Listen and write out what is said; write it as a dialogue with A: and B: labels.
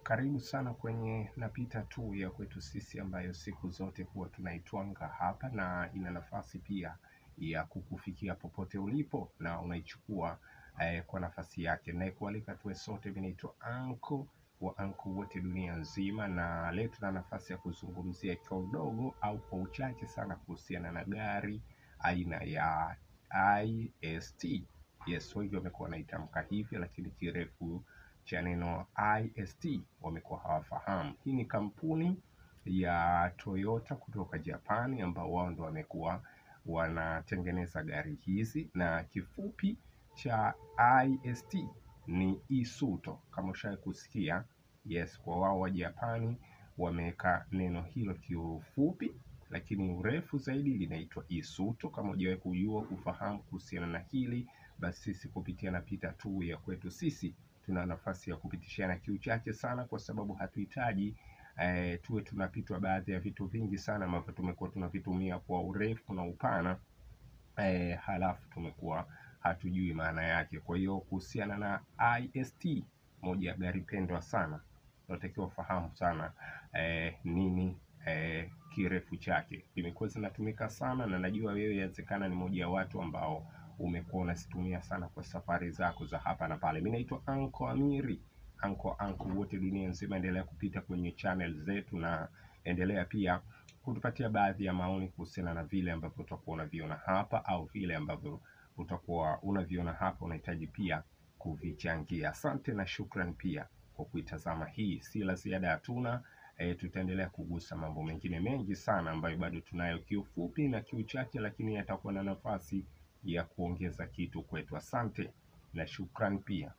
A: Karibu sana kwenye napita tu ya kwetu sisi ambayo siku zote huwa tunaitwanga hapa, na ina nafasi pia ya kukufikia popote ulipo na unaichukua kwa nafasi yake. Na kualika tuwe sote, mimi naitwa Anko wa Anko wote dunia nzima, na leo tuna nafasi ya kuzungumzia kwa udogo au kwa uchache sana kuhusiana na gari aina ya IST. Yes, wengi wamekuwa wanaitamka hivyo, lakini kirefu cha neno IST wamekuwa hawafahamu. Hii ni kampuni ya Toyota kutoka Japani, ambao wao ndo wamekuwa wanatengeneza gari hizi, na kifupi cha IST ni Isuto, kama ushawahi kusikia. Yes, kwa wao wa Japani wameweka neno hilo kiufupi, lakini urefu zaidi linaitwa Isuto. Kama hujawahi kujua kufahamu kuhusiana na hili, basi sisi kupitia napita tu ya kwetu sisi tuna nafasi ya kupitishana kiuchache sana, kwa sababu hatuhitaji tuwe tunapitwa baadhi ya vitu vingi sana ambavyo tumekuwa tunavitumia kwa urefu na upana, halafu tumekuwa hatujui maana yake. Kwa hiyo kuhusiana na IST, moja ya gari pendwa sana, unatakiwa ufahamu sana nini kirefu chake. Imekuwa zinatumika sana, na najua wewe inawezekana ni moja ya watu ambao umekuwa unazitumia sana kwa safari zako za hapa na pale. Mimi naitwa Anko Amiri, Anko wote dunia nzima. Endelea kupita kwenye channel zetu, na endelea pia kutupatia baadhi ya maoni kuhusiana na vile ambavyo utakuwa unaviona hapa, au vile ambavyo utakuwa unaviona hapa unahitaji pia kuvichangia. Asante na shukran pia kwa kuitazama hii. Si la ziada hatuna. Tutaendelea kugusa mambo mengine mengi sana ambayo bado tunayo kiufupi na kiuchache, lakini yatakuwa na nafasi ya kuongeza kitu kwetu. Asante na shukran pia.